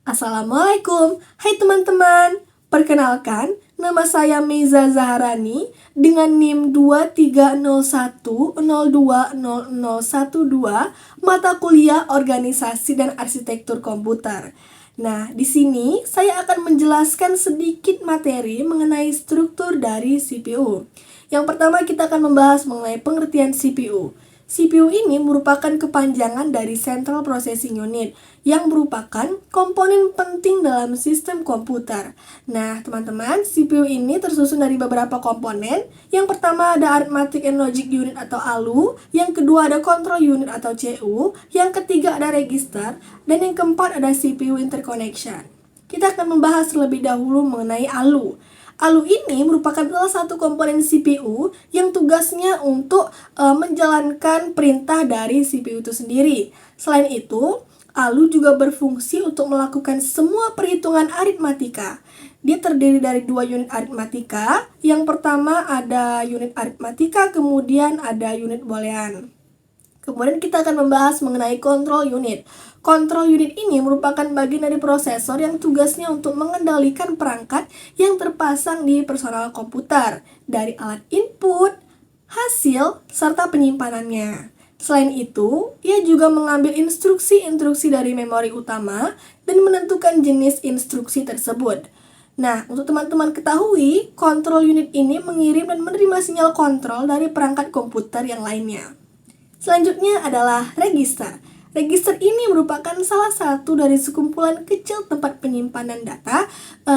Assalamualaikum, hai teman-teman. Perkenalkan, nama saya Meiza Zaharani dengan NIM 2301020012, mata kuliah Organisasi dan Arsitektur Komputer. Nah, di sini saya akan menjelaskan sedikit materi mengenai struktur dari CPU. Yang pertama kita akan membahas mengenai pengertian CPU. CPU ini merupakan kepanjangan dari Central Processing Unit yang merupakan komponen penting dalam sistem komputer. Nah, teman-teman, CPU ini tersusun dari beberapa komponen. Yang pertama ada Arithmetic and Logic Unit atau ALU, yang kedua ada Control Unit atau CU, yang ketiga ada Register, dan yang keempat ada CPU Interconnection. Kita akan membahas terlebih dahulu mengenai ALU. ALU ini merupakan salah satu komponen CPU yang tugasnya untuk menjalankan perintah dari CPU itu sendiri. Selain itu, ALU juga berfungsi untuk melakukan semua perhitungan aritmatika. Dia terdiri dari dua unit aritmatika. Yang pertama ada unit aritmatika, kemudian ada unit boolean. Kemudian kita akan membahas mengenai control unit. Control unit ini merupakan bagian dari prosesor yang tugasnya untuk mengendalikan perangkat yang terpasang di personal komputer dari alat input, hasil, serta penyimpanannya. Selain itu, ia juga mengambil instruksi-instruksi dari memori utama dan menentukan jenis instruksi tersebut. Nah, untuk teman-teman ketahui, control unit ini mengirim dan menerima sinyal kontrol dari perangkat komputer yang lainnya. Selanjutnya adalah register. Register ini merupakan salah satu dari sekumpulan kecil tempat penyimpanan data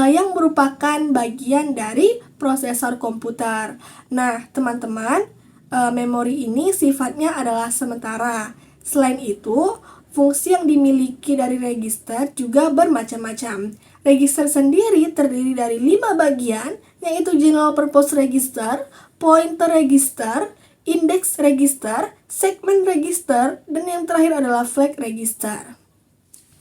yang merupakan bagian dari prosesor komputer. Nah, teman-teman, memori ini sifatnya adalah sementara. Selain itu, fungsi yang dimiliki dari register juga bermacam-macam. Register sendiri terdiri dari 5 bagian, yaitu General Purpose Register, Pointer Register, Index Register, Segment Register, dan yang terakhir adalah Flag Register.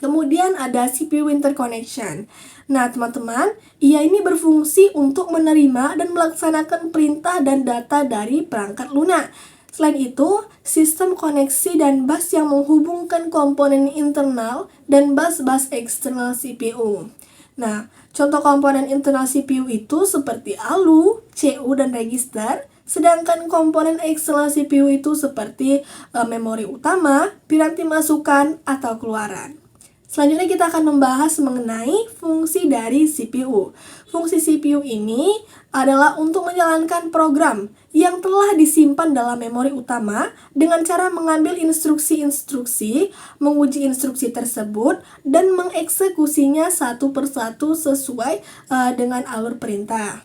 Kemudian ada CPU Interconnection. Nah, teman-teman, ia ini berfungsi untuk menerima dan melaksanakan perintah dan data dari perangkat lunak. Selain itu, sistem koneksi dan bus yang menghubungkan komponen internal dan bus-bus eksternal CPU. Nah, contoh komponen internal CPU itu seperti ALU, CU, dan register. Sedangkan komponen eksternal CPU itu seperti memori utama, piranti masukan, atau keluaran. Selanjutnya kita akan membahas mengenai fungsi dari CPU. Fungsi CPU ini adalah untuk menjalankan program yang telah disimpan dalam memori utama dengan cara mengambil instruksi-instruksi, menguji instruksi tersebut, dan mengeksekusinya satu persatu sesuai dengan alur perintah.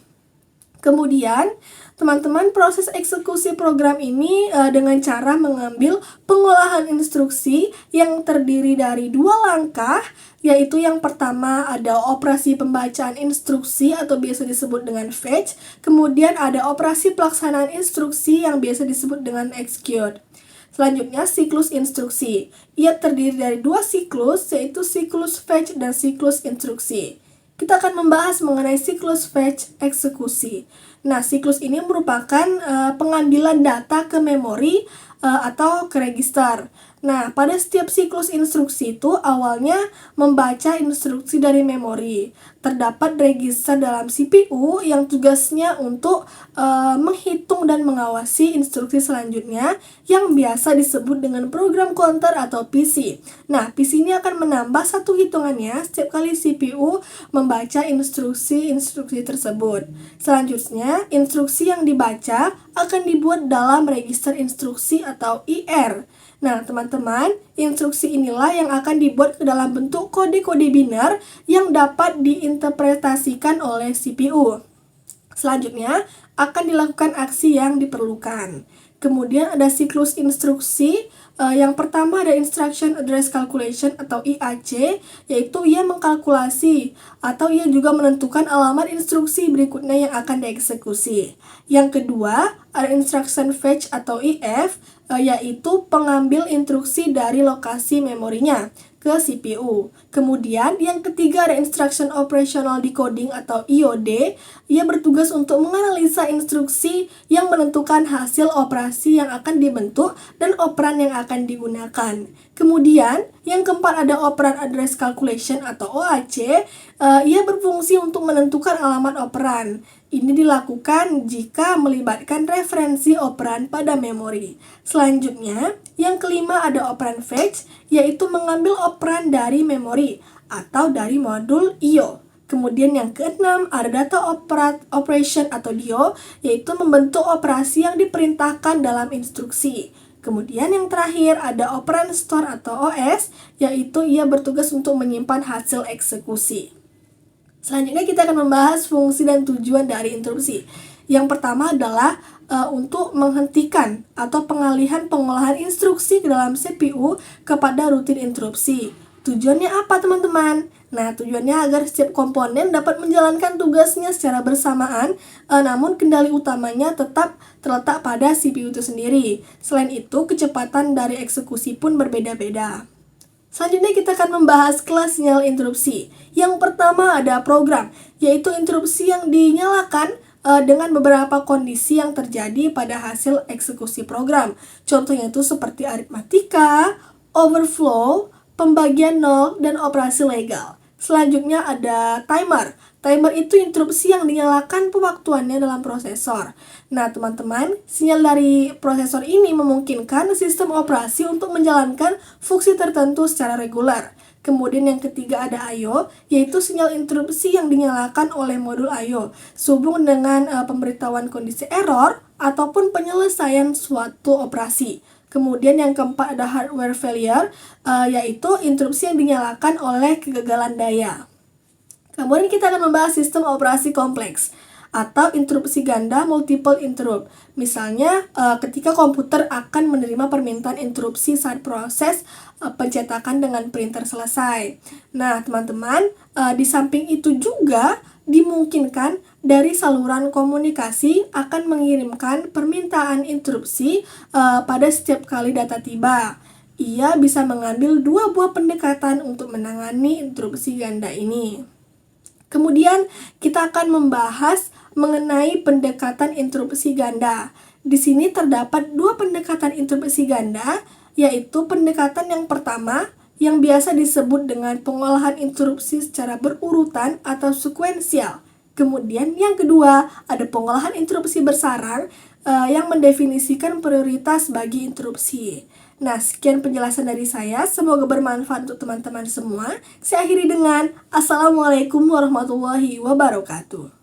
Kemudian, teman-teman, proses eksekusi program ini dengan cara mengambil pengolahan instruksi yang terdiri dari 2 langkah, yaitu yang pertama ada operasi pembacaan instruksi atau biasa disebut dengan fetch, kemudian ada operasi pelaksanaan instruksi yang biasa disebut dengan execute. Selanjutnya, siklus instruksi. Ia terdiri dari 2 siklus, yaitu siklus fetch dan siklus instruksi. Kita akan membahas mengenai siklus fetch eksekusi. Nah, siklus ini merupakan pengambilan data ke memori atau ke register. Nah, pada setiap siklus instruksi itu awalnya membaca instruksi dari memori. Terdapat register dalam CPU yang tugasnya untuk menghitung dan mengawasi instruksi selanjutnya yang biasa disebut dengan program counter atau PC. Nah, PC ini akan menambah satu hitungannya setiap kali CPU membaca instruksi-instruksi tersebut. Selanjutnya, instruksi yang dibaca akan dibuat dalam register instruksi atau IR. Nah, teman-teman, instruksi inilah yang akan dibuat ke dalam bentuk kode-kode biner yang dapat diinterpretasikan oleh CPU. Selanjutnya, akan dilakukan aksi yang diperlukan. Kemudian ada siklus instruksi. Yang pertama ada Instruction Address Calculation atau IAC, yaitu ia mengkalkulasi atau ia juga menentukan alamat instruksi berikutnya yang akan dieksekusi. Yang kedua ada Instruction Fetch atau IF, yaitu pengambil instruksi dari lokasi memorinya. ke CPU. Kemudian yang ketiga ada Instruction Operational Decoding atau IOD. Ia bertugas untuk menganalisa instruksi yang menentukan hasil operasi yang akan dibentuk dan operan yang akan digunakan. Kemudian yang keempat ada Operand Address Calculation atau OAC. Ia berfungsi untuk menentukan alamat operan. Ini dilakukan jika melibatkan referensi operan pada memori. Selanjutnya, yang kelima ada operand fetch, yaitu mengambil operan dari memori atau dari modul I/O. Kemudian yang keenam ada data operation atau DIO, yaitu membentuk operasi yang diperintahkan dalam instruksi. Kemudian yang terakhir ada operand store atau OS, yaitu ia bertugas untuk menyimpan hasil eksekusi. Selanjutnya kita akan membahas fungsi dan tujuan dari interupsi. Yang pertama adalah untuk menghentikan atau pengalihan pengolahan instruksi ke dalam CPU kepada rutin interupsi. Tujuannya apa teman-teman? Nah, tujuannya agar setiap komponen dapat menjalankan tugasnya secara bersamaan, namun kendali utamanya tetap terletak pada CPU itu sendiri. Selain itu, kecepatan dari eksekusi pun berbeda-beda. Selanjutnya kita akan membahas kelas sinyal interupsi. Yang pertama ada program, yaitu interupsi yang dinyalakan dengan beberapa kondisi yang terjadi pada hasil eksekusi program. Contohnya itu seperti aritmatika, overflow, pembagian nol, dan operasi legal. Selanjutnya ada timer. Timer itu interupsi yang dinyalakan pewaktuannya dalam prosesor. Nah, teman-teman, sinyal dari prosesor ini memungkinkan sistem operasi untuk menjalankan fungsi tertentu secara reguler. Kemudian yang ketiga ada I/O, yaitu sinyal interupsi yang dinyalakan oleh modul I/O sehubungan dengan pemberitahuan kondisi error ataupun penyelesaian suatu operasi. Kemudian yang keempat ada hardware failure, yaitu interupsi yang dinyalakan oleh kegagalan daya. Kemudian kita akan membahas sistem operasi kompleks atau interupsi ganda multiple interrupt. Misalnya ketika komputer akan menerima permintaan interupsi saat proses pencetakan dengan printer selesai. Nah, teman-teman, di samping itu juga dimungkinkan dari saluran komunikasi akan mengirimkan permintaan interupsi pada setiap kali data tiba. Ia bisa mengambil dua buah pendekatan untuk menangani interupsi ganda ini. Kemudian kita akan membahas mengenai pendekatan interupsi ganda. Di sini terdapat dua pendekatan interupsi ganda, yaitu pendekatan yang pertama yang biasa disebut dengan pengolahan interupsi secara berurutan atau sekuensial. Kemudian yang kedua ada pengolahan interupsi bersarang yang mendefinisikan prioritas bagi interupsi. Nah, sekian penjelasan dari saya. Semoga bermanfaat untuk teman-teman semua. Saya akhiri dengan Assalamualaikum warahmatullahi wabarakatuh.